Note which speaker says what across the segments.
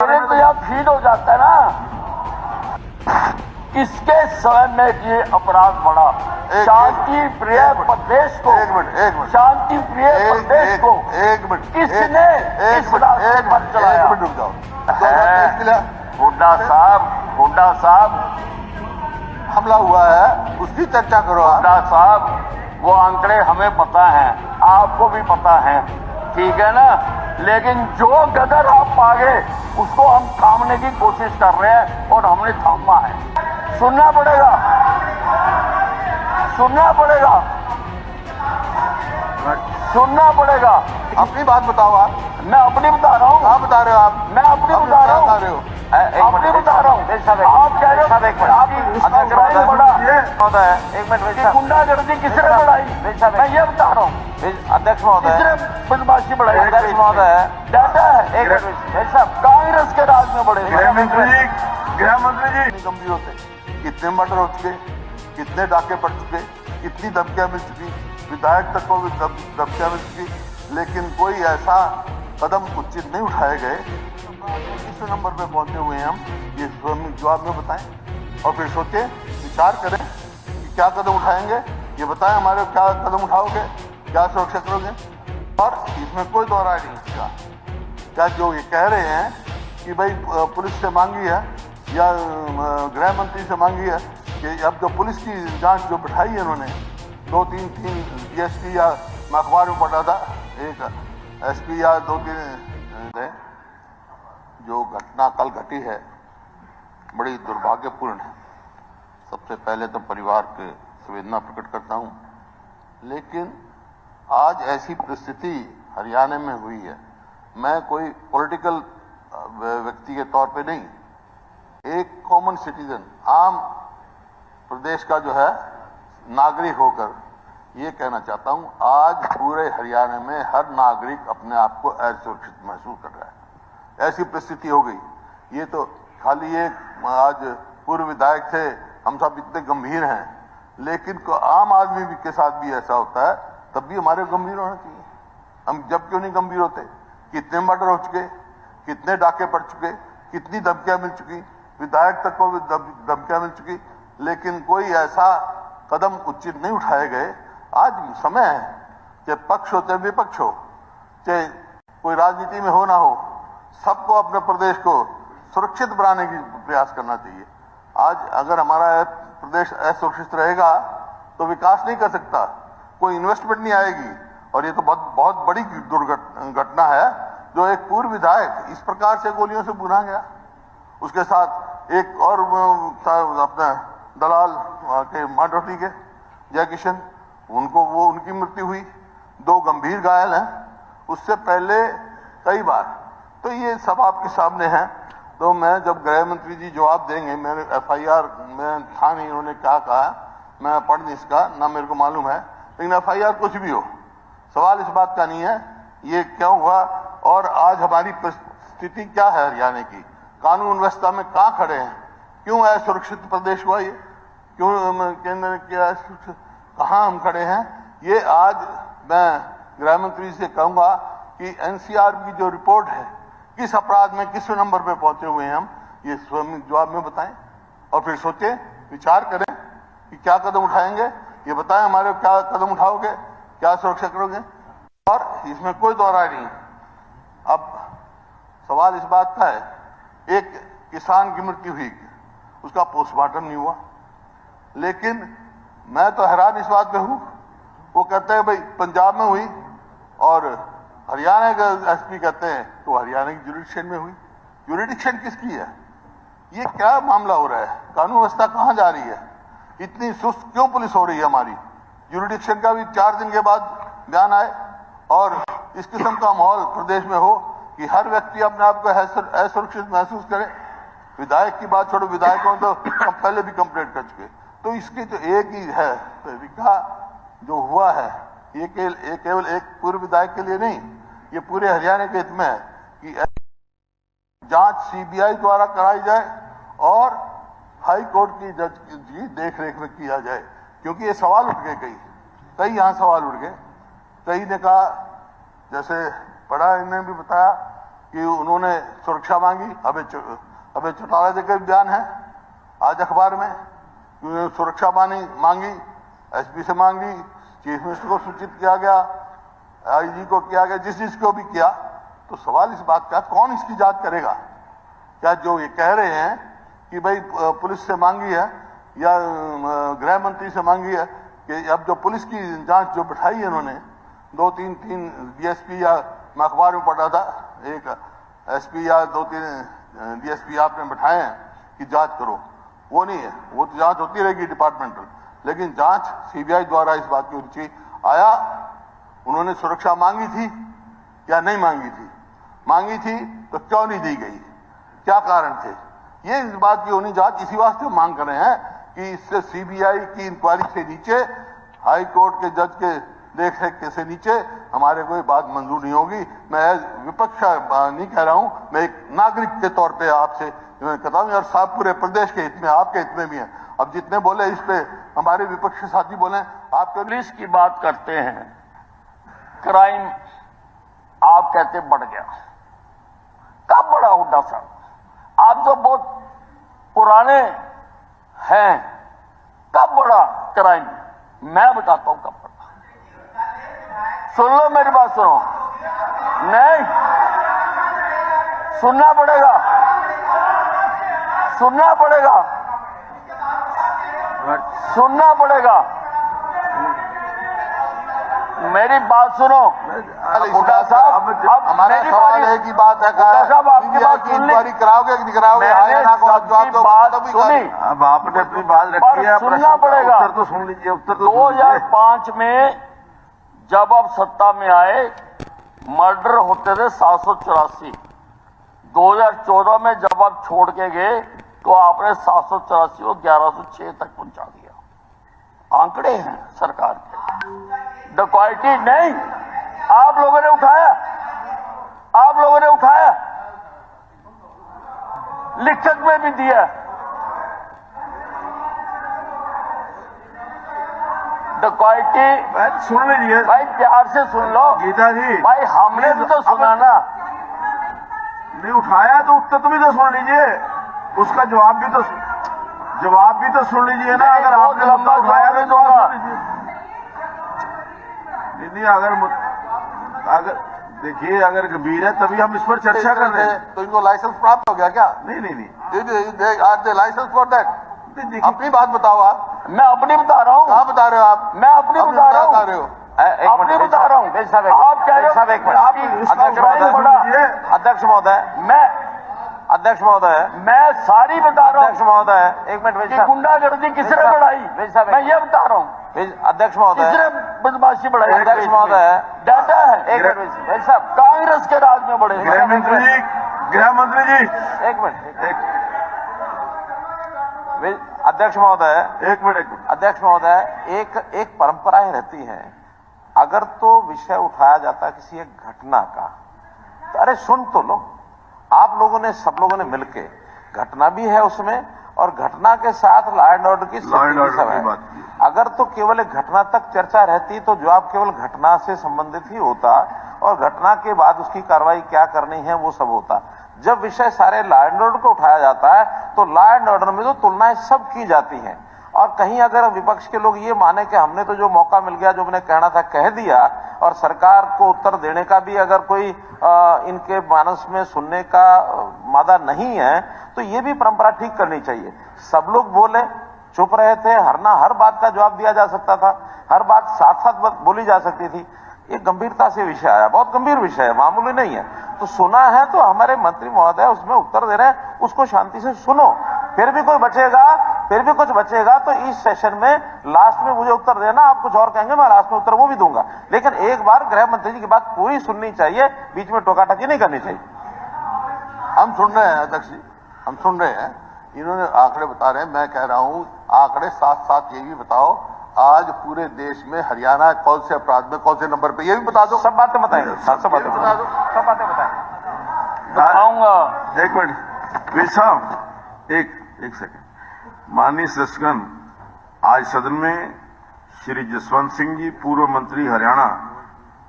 Speaker 1: तो यहाँ फील हो जाता है ना, किसके समय में ये अपराध बढ़ा। शांति प्रिय प्रदेश को, शांति प्रिय प्रदेश को किसने इस रास्ते पर चलाया? हुड्डा साहब
Speaker 2: हमला हुआ है, उसकी चर्चा करो।
Speaker 1: हुड्डा साहब, वो आंकड़े हमें पता हैं, आपको भी पता है, ठीक है ना, लेकिन जो गदर आप मांगे उसको हम थामने की कोशिश कर रहे हैं और हमने थामा है। सुनना पड़ेगा, सुनना पड़ेगा, सुनना पड़ेगा।
Speaker 2: अपनी बात बताओ आप।
Speaker 1: मैं अपनी बता रहा हूँ।
Speaker 2: क्या बता रहे हो आप?
Speaker 1: मैं अपनी बता रहा हूँ, अपनी बता रहा हूँ। आप कह रहे हो
Speaker 2: एक मिनट,
Speaker 1: गुंडागर्दी किसने बढ़ाई? मैं ये बता रहा हूँ।
Speaker 2: अध्यक्ष महोदय,
Speaker 1: किसने बदमाशी बढ़ाई?
Speaker 2: अध्यक्ष महोदय,
Speaker 1: डाटा है एक मिनट साहब, कांग्रेस के राज में बढ़े।
Speaker 2: गृह मंत्री जी गंभीर होते, कितने मर्डर हो चुके, कितने डाके पड़ चुके, कितनी धमकियां मिल चुकी, विधायक तक को भी धमकियां मिल चुकी, लेकिन कोई ऐसा कदम उचित नहीं उठाए गए। किस नंबर पे पहुंचे हुए हैं हम, ये जवाब में बताएं और फिर सोचें, विचार करें कि क्या कदम उठाएंगे। ये बताएं हमारे क्या कदम उठाओगे, क्या सुरक्षा करोगे। और इसमें कोई दो राय नहीं इसका। क्या जो ये कह रहे हैं कि भाई पुलिस से मांगी है या गृह मंत्री से मांगी है, कि अब जो पुलिस की जांच जो बिठाई है इन्होंने, दो तीन DSP, या मैं अखबार में पढ़ा था, एक SP या 2-3, जो घटना कल घटी है बड़ी दुर्भाग्यपूर्ण है। सबसे पहले तो परिवार के संवेदना प्रकट करता हूँ, लेकिन आज ऐसी परिस्थिति हरियाणा में हुई है। मैं कोई पॉलिटिकल व्यक्ति के तौर पे नहीं, एक कॉमन सिटीजन, आम प्रदेश का जो है नागरिक होकर ये कहना चाहता हूँ, आज पूरे हरियाणा में हर नागरिक अपने आप को असुरक्षित महसूस कर रहा है। ऐसी परिस्थिति हो गई। ये तो खाली एक आज पूर्व विधायक थे, हम सब इतने गंभीर हैं, लेकिन आम आदमी के साथ भी ऐसा होता है, तब भी हमारे गंभीर होना चाहिए। हम जब क्यों नहीं गंभीर होते? कितने मर्डर हो चुके, कितने डाके पड़ चुके, कितनी धमकियां मिल चुकी, विधायक तक को भी धमकियां मिल चुकी, लेकिन कोई ऐसा कदम उचित नहीं उठाए गए। आज समय है, चाहे पक्ष हो चाहे विपक्ष हो, चाहे कोई राजनीति में हो ना हो, सबको अपने प्रदेश को सुरक्षित बनाने की प्रयास करना चाहिए। आज अगर हमारा प्रदेश असुरक्षित रहेगा तो विकास नहीं कर सकता, कोई इन्वेस्टमेंट नहीं आएगी। और ये तो बहुत बड़ी घटना है, जो एक पूर्व विधायक इस प्रकार से गोलियों से भुना गया। उसके साथ एक और अपने दलाल के माडोटी के जय किशन, उनकी मृत्यु हुई, 2 गंभीर घायल हैं। उससे पहले कई बार, तो ये सब आपके सामने है। तो मैं जब गृह मंत्री जी जवाब देंगे, मेरे FIR में था नहीं, उन्होंने क्या कहा मैं पढ़ नहीं इसका, ना मेरे को मालूम है, लेकिन FIR कुछ भी हो, सवाल इस बात का नहीं है ये क्यों हुआ और आज हमारी परिस्थिति क्या है हरियाणा की, कानून व्यवस्था में कहाँ खड़े हैं, क्यों असुरक्षित प्रदेश हुआ ये, क्यों केंद्र क्या, कहाँ हम खड़े हैं। ये आज मैं गृह मंत्री से कहूंगा कि NCR की जो रिपोर्ट है, किस अपराध में किस नंबर पे पहुंचे हुए हैं हम, ये स्वयं जवाब में बताएं और फिर सोचें, विचार करें कि क्या कदम उठाएंगे। ये बताएं हमारे क्या कदम उठाओगे, क्या सुरक्षा करोगे। और इसमें कोई दो राय नहीं। अब सवाल इस बात का है, एक किसान की मृत्यु हुई, उसका पोस्टमार्टम नहीं हुआ, लेकिन मैं तो हैरान इस बात पे हूं, वो कहते हैं भाई पंजाब में हुई और हरियाणा के SP कहते हैं तो हरियाणा की जुरिडिक्शन में हुई। जुरिडिक्शन किसकी है? ये क्या मामला हो रहा है? कानून व्यवस्था कहाँ जा रही है? इतनी सुस्त क्यों पुलिस हो रही है हमारी? जुरिडिक्शन का भी 4 दिन के बाद बयान आए और इस किस्म का माहौल प्रदेश में हो कि हर व्यक्ति अपने आप को असुरक्षित महसूस करे। विधायक की बात छोड़ो, विधायकों तो पहले भी कंप्लेंट कर चुके। तो इसकी तो एक ही है तरीका जो हुआ है, ये केवल एक पूर्व विधायक के लिए नहीं, ये पूरे हरियाणा के हित में है कि जांच CBI द्वारा कराई जाए और हाई कोर्ट की जज की देखरेख में किया जाए। क्योंकि ये सवाल उठ गए, कई यहाँ सवाल उठ गए। कई ने कहा, जैसे पढ़ा, इन्होंने भी बताया कि उन्होंने सुरक्षा मांगी। अबे चौटाला जी का बयान है आज अखबार में कि उन्होंने सुरक्षा मांगी, एसपी से मांगी, चीफ मिनिस्टर को सूचित किया गया, आईजी को किया गया, जिस को भी किया। तो सवाल इस बात का, कौन इसकी जांच करेगा? क्या जो ये कह रहे हैं कि भाई पुलिस से मांगी है या गृह मंत्री से मांगी है, कि अब जो पुलिस की जांच जो बिठाई है इन्होंने, 2-3 डीएसपी, या मैं अखबार में पढ़ा था, एक एसपी या 2-3 डीएसपी आपने बिठाए हैं कि जांच करो, वो नहीं है। वो तो जांच होती रहेगी डिपार्टमेंटल, लेकिन जांच सीबीआई द्वारा इस बात की रुचि आया उन्होंने सुरक्षा मांगी थी या नहीं मांगी थी, मांगी थी तो क्यों नहीं दी गई, क्या कारण थे, ये इस बात की होनी जांच। इसी वास्ते मांग कर रहे हैं कि इससे सीबीआई की इंक्वायरी से नीचे, हाई कोर्ट के जज के देख रेख के से नीचे हमारे कोई बात मंजूर नहीं होगी। मैं विपक्ष नहीं कह रहा हूं, मैं एक नागरिक के तौर पे आपसे कहता हूं, यार साहब पूरे प्रदेश के हित में, आपके हित में भी है। अब जितने बोले इस पे हमारे विपक्षी साथी बोले, आपके
Speaker 1: पुलिस की बात करते हैं, क्राइम आप कहते बढ़ गया, कब बढ़ा हुड्डा साहब? आप तो बहुत पुराने हैं, कब बढ़ा क्राइम? मैं बताता हूं कब बढ़ा। सुन लो मेरी बात, सुनो। नहीं, सुनना पड़ेगा, सुनना पड़ेगा, सुनना पड़ेगा। मेरी बात सुनो हुड्डा साहब। अब
Speaker 2: हमारा सवाल है कि बात है,
Speaker 1: साहब आपकी बात सुन ली,
Speaker 2: इंक्वायरी कराओगे कि नहीं कराओगे?
Speaker 1: बात सुनी,
Speaker 3: अब आपने अपनी बात रखी है,
Speaker 1: सुनना पड़ेगा।
Speaker 3: उत्तर तो सुन लीजिए, उत्तर तो
Speaker 1: 2005 में जब आप सत्ता में आए, मर्डर होते थे 784। 2014 में जब आप छोड़ के गए तो आपने 784 को 1106 तक पहुंचा दिया। आंकड़े हैं सरकार के। डकैती नहीं, आप लोगों ने उठाया, आप लोगों ने उठाया, लिखत में भी दिया। डकैती
Speaker 3: सुन लीजिए
Speaker 1: भाई, प्यार से सुन लो
Speaker 3: गीता जी।
Speaker 1: भाई, हमने भी तो सुना ना।
Speaker 3: नहीं उठाया तो उत्तर तो भी तो सुन लीजिए, उसका जवाब भी तो सुन लीजिए ना। अगर आपने लंबा उठाया तो जवाब सुन लीजिए। नहीं, अगर देखिए, अगर गंभीर है तभी हम इस पर चर्चा कर रहे हैं।
Speaker 2: तो इनको लाइसेंस प्राप्त हो गया क्या?
Speaker 3: नहीं
Speaker 2: आज लाइसेंस फॉर दैट। अपनी बात बताओ आप।
Speaker 1: मैं अपनी बता रहा हूँ।
Speaker 2: कहाँ बता रहे हो आप?
Speaker 1: मैं अपनी बता रहा हूँ, अपनी बता रहा हूँ। आप कह रहे हो
Speaker 3: साहब, एक मिनट। अध्यक्ष महोदय,
Speaker 1: मैं सारी बता रहा
Speaker 3: अध्यक्ष
Speaker 1: हूँ
Speaker 3: महोदय, एक मिनट।
Speaker 1: कि गुंडागर्दी किसने बढ़ाई, मैं ये बता रहा हूँ।
Speaker 3: अध्यक्ष महोदय,
Speaker 1: किसने बदमाशी बढ़ाई?
Speaker 3: अध्यक्ष महोदय,
Speaker 1: डाटा है।
Speaker 3: एक मिनट भाई साहब,
Speaker 1: कांग्रेस के राज में बढ़े।
Speaker 3: गृह मंत्री जी, एक मिनट। अध्यक्ष महोदय, एक मिनट। अध्यक्ष महोदय, एक परंपराएं रहती हैं, अगर तो विषय उठाया जाता है किसी एक घटना का, तो अरे सुन तो लो। आप लोगों ने, सब लोगों ने मिलके, घटना भी है उसमें और घटना के साथ लॉ एंड ऑर्डर की सब है। अगर तो केवल एक घटना तक चर्चा रहती तो जवाब केवल घटना से संबंधित ही होता और घटना के बाद उसकी कार्रवाई क्या करनी है वो सब होता। जब विषय सारे लॉ एंड ऑर्डर को उठाया जाता है तो लॉ एंड ऑर्डर में तो तुलनाएं सब की जाती हैं। और कहीं अगर विपक्ष के लोग ये माने कि हमने तो जो मौका मिल गया, जो मैंने कहना था कह दिया, और सरकार को उत्तर देने का भी अगर कोई इनके मानस में सुनने का मादा नहीं है, तो ये भी परंपरा ठीक करनी चाहिए। सब लोग बोले, चुप रहे थे, हर बात का जवाब दिया जा सकता था, हर बात साथ साथ बोली जा सकती थी। एक गंभीरता से विषय आया, बहुत गंभीर विषय है, मामूली नहीं है। तो सुना है तो हमारे मंत्री महोदय उसमें उत्तर दे रहे हैं, उसको शांति से सुनो। फिर भी कुछ बचेगा तो इस सेशन में लास्ट में मुझे उत्तर देना। आप कुछ और कहेंगे, मैं लास्ट में उत्तर वो भी दूंगा, लेकिन एक बार गृह मंत्री जी की बात पूरी सुननी चाहिए, बीच में टोकाटकी नहीं करनी चाहिए।
Speaker 2: हम सुन रहे हैं अध्यक्ष जी, हम सुन रहे हैं। इन्होंने आंकड़े बता रहे हैं, मैं कह रहा हूं आंकड़े साथ साथ ये भी बताओ, आज पूरे देश में हरियाणा कौन से अपराध में कौन से नंबर पे, ये भी बता दो।
Speaker 3: सब बातें बताएंगे, सब बातें
Speaker 2: बता दो,
Speaker 3: सब बातें बताएंगे।
Speaker 1: बताऊंगा।
Speaker 3: एक मिनट वीर साहब, एक सेकंड। माननीय सदस्यगण, आज सदन में श्री जसवंत सिंह जी, पूर्व मंत्री हरियाणा,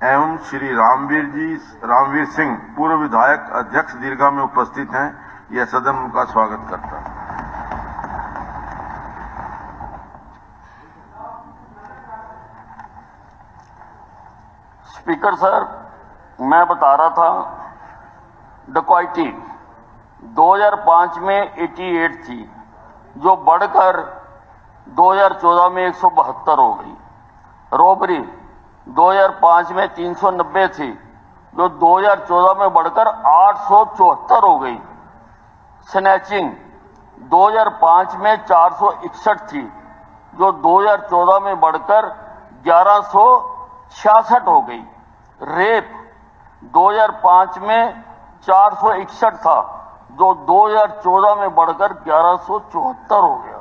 Speaker 4: एवं श्री रामवीर सिंह पूर्व विधायक अध्यक्ष दीर्घा में उपस्थित हैं। यह सदन उनका स्वागत करता है।
Speaker 1: स्पीकर सर, मैं बता रहा था डकैती 2005 में 88 थी, जो बढ़कर 2014 में 172 हो गई। रॉबरी 2005 में 390 थी, जो 2014 में बढ़कर 874 हो गई। स्नैचिंग 2005 में 461 थी, जो 2014 में बढ़कर 1166 हो गई। रेप 2005 में 461 था, जो 2014 में बढ़कर 1174 हो गया।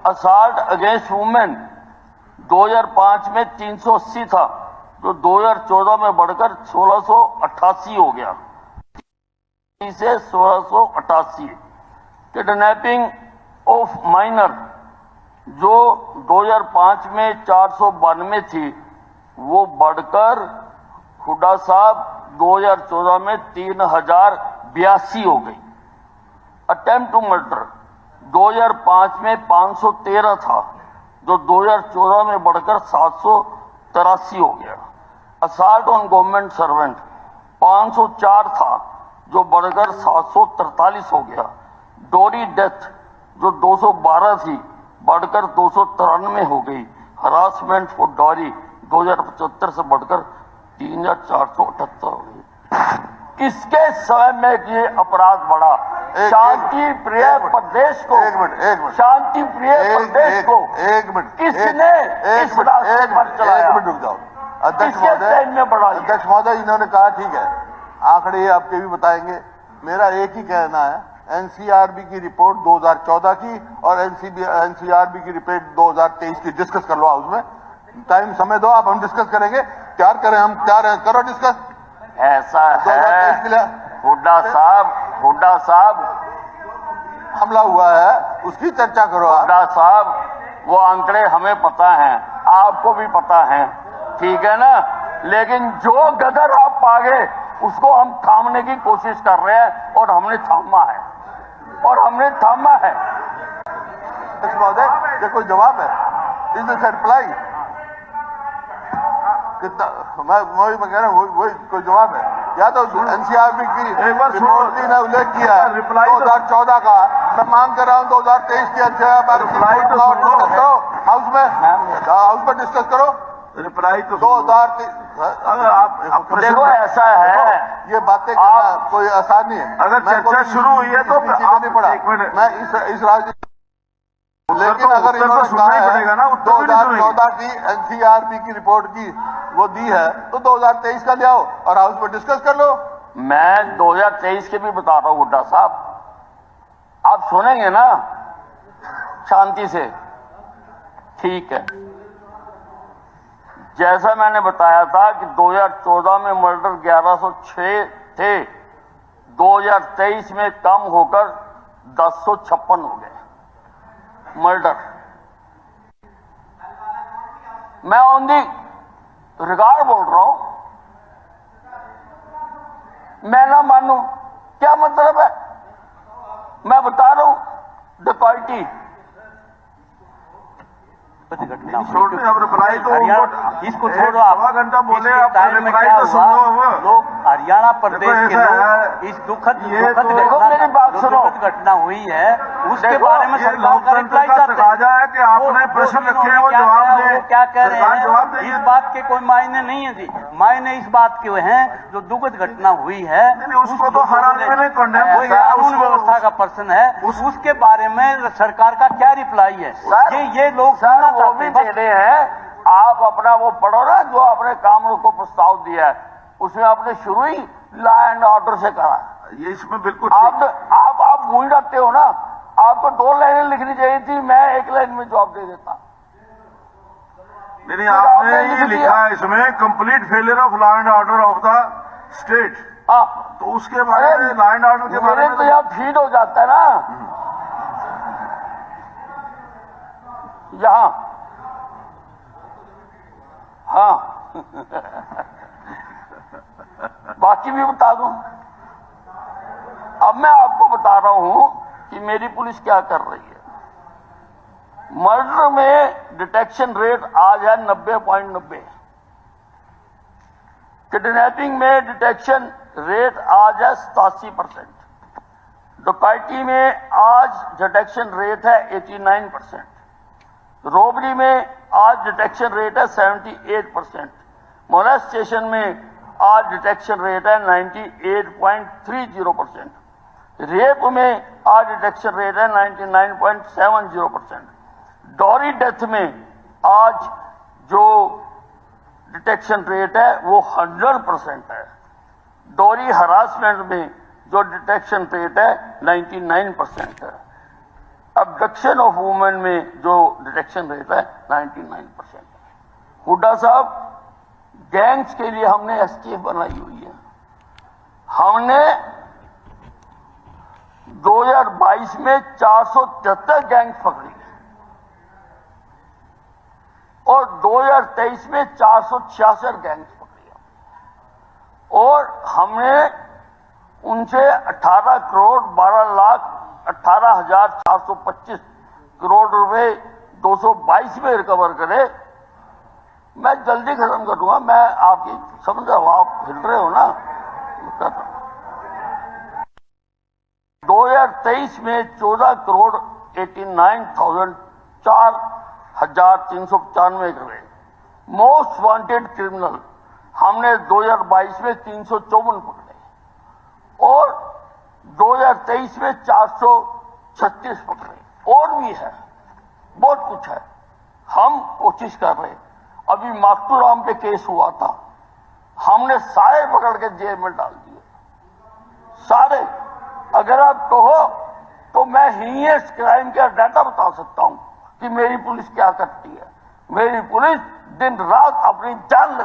Speaker 1: असॉल्ट अगेंस्ट वुमेन 2005 में 380 था, जो 2014 में बढ़कर 1688 हो गया। से 1688। किडनैपिंग ऑफ माइनर जो 2005 में 492 थी, वो बढ़कर हुड्डा साहब 2014 में 3082 हो गई। अटेम्प्ट टू मर्डर 2005 में 513 था, जो 2014 में बढ़कर 783 हो गया। असॉल्ट ऑन गवर्नमेंट सर्वेंट 504 था, जो बढ़कर 743 हो गया। डोरी डेथ जो 212 थी, बढ़कर 293 हो गई। हरासमेंट फॉर डॉरी 2075 से बढ़कर 3478 हो गई। किसके समय में ये अपराध बढ़ा? शांति प्रिय प्रदेश को, शांति प्रिय प्रदेश को किसने इस रास्ते पर चलाया?
Speaker 2: रुक जाओ अध्यक्ष महोदय, इन्होंने कहा ठीक है, आंकड़े आपके भी बताएंगे। मेरा एक ही कहना है, एनसीआरबी की रिपोर्ट 2014 की और एनसीआरबी की रिपोर्ट 2023 की डिस्कस कर लो हाउस में। टाइम समय दो, आप हम डिस्कस करेंगे। क्या करें हम, क्या करो डिस्कस।
Speaker 1: ऐसा है हुड्डा साहब
Speaker 2: हमला हुआ है, उसकी चर्चा करो।
Speaker 1: हुड्डा साहब, वो आंकड़े हमें पता हैं, आपको भी पता है, ठीक है ना? लेकिन जो गदर आप पागे उसको हम थामने की कोशिश कर रहे हैं, और हमने थामा है।
Speaker 2: महोदय, ये कोई जवाब है? Is this reply? कितना मैं कह रहा हूँ, वही कोई जवाब है? या तो एनसीआरबी की रिपोर्ट ने उल्लेख किया है 2014 का, मैं मांग कर रहा हूँ 2023 की हाउस में डिस्कस करो।
Speaker 4: रिप्लाई तो
Speaker 2: 2023
Speaker 4: अगर आप
Speaker 1: देखो, ऐसा है,
Speaker 2: ये बातें करना कोई आसान नहीं है।
Speaker 4: अगर चर्चा शुरू हुई है तो
Speaker 2: नहीं पड़ा मैं इस राज्य, लेकिन अगर इन्होंने कहा है 2014 की एनसीआरबी की रिपोर्ट की वो दी है, तो 2023 का ले आओ और हाउस में डिस्कस कर लो।
Speaker 1: मैं 2023 के भी बता रहा हूँ हुड्डा साहब, आप सुनेंगे ना शांति से? ठीक है। जैसा मैंने बताया था कि 2014 में मर्डर 1106 थे, 2023 में कम होकर 1056 हो गए मर्डर। मैं ऑन दी रिकॉर्ड बोल रहा हूं, मैं ना मानूं क्या मतलब है? मैं बता रहा हूं डकैती
Speaker 4: छोड़ने, अब रिप्लाई तो
Speaker 5: इसको छोड़ो, आप
Speaker 4: घंटा बोले, आप
Speaker 5: टाइम में
Speaker 4: रिप्लाई
Speaker 5: क्या
Speaker 4: तो सुन
Speaker 5: हुआ?
Speaker 4: लो। अब
Speaker 5: लोग हरियाणा प्रदेश के लोग इस दुखद घटना हुई है, उसके बारे में सरकार का रिप्लाई चाहते हैं।
Speaker 4: कि आपने प्रश्न रखे हैं, वो जवाब दें।
Speaker 5: क्या कह रहे
Speaker 4: जवाब
Speaker 5: हैं, इस बात के कोई मायने नहीं है जी। मायने इस बात के हैं, जो दुखद घटना हुई है
Speaker 4: उसको तो हर आदमी ने कंडेम
Speaker 5: कोई कानून व्यवस्था का प्रश्न है, उसके बारे में सरकार का क्या रिप्लाई है? ये लोग
Speaker 1: वो भी देने हैं। आप अपना वो पढ़ो ना, जो आपने काम को प्रस्ताव दिया है, उसमें आपने शुरू ही लॉ एंड ऑर्डर से कहा।
Speaker 4: ये इसमें बिल्कुल
Speaker 1: आप भूल जाते हो ना, आपको 2 लाइनें लिखनी चाहिए थी, मैं 1 लाइन में जवाब दे देता।
Speaker 4: नहीं, आपने ये लिखा है इसमें complete failure of law and order of the state. तो उसके बारे में, लॉ एंड ऑर्डर के बारे में
Speaker 1: तो यहाँ फीड हो जाता है ना, यहाँ। हाँ बाकी भी बता दूं। अब मैं आपको बता रहा हूं कि मेरी पुलिस क्या कर रही है। मर्डर में डिटेक्शन रेट आज है 90.90। किडनैपिंग में डिटेक्शन रेट आज है 87%। डकैती में आज डिटेक्शन रेट है 89%। रॉबरी में आज डिटेक्शन रेट है 78%। मोलेस्टेशन में आज डिटेक्शन रेट है 98.30%। रेप में आज डिटेक्शन रेट है 99.70%। डॉरी डेथ में आज जो डिटेक्शन रेट है वो 100% है। डॉरी हरासमेंट में जो डिटेक्शन रेट है 99% है। अबडक्शन ऑफ वुमेन में जो डिटेक्शन रेट है 99% है। हुड्डा साहब, गैंग्स के लिए हमने एसटीएफ बनाई हुई है। हमने 2022 में 473 गैंग्स पकड़ी और 2023 में 466 गैंग्स पकड़ी और हमने उनसे 18 करोड़ 12,18,425 करोड़ रुपए 222 में रिकवर करे। मैं जल्दी खत्म करूंगा, मैं आपकी समझ रहा हूं, आप हिल रहे हो ना। 2023 में 14 करोड़ 89,004,395 करे। मोस्ट वांटेड क्रिमिनल हमने 2022 में 354 पकड़े और 2023 में 436 पकड़े। और भी है, बहुत कुछ है, हम कोशिश कर रहे हैं। अभी माक्टूराम पे केस हुआ था, हमने सारे पकड़ के जेल में डाल दिए, सारे। अगर आप कहो तो मैं हीनियस क्राइम का डाटा बता सकता हूं कि मेरी पुलिस क्या करती है। मेरी पुलिस दिन रात अपनी जान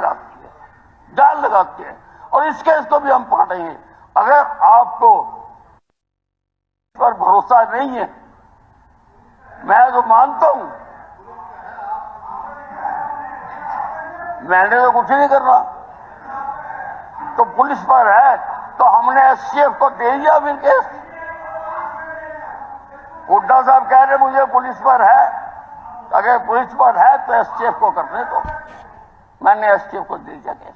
Speaker 1: लगाती है और इस केस को भी हम पकड़ेंगे। अगर आपको पर भरोसा नहीं है, मैं तो मानता हूं, मैंने तो कुछ नहीं कर रहा, तो पुलिस पर है तो हमने एसटीएफ को दे दिया फिर केस। हुड्डा साहब कह रहे मुझे पुलिस पर है, अगर पुलिस पर है तो एसटीएफ को करने दो। मैंने एसटीएफ को दे दिया केस।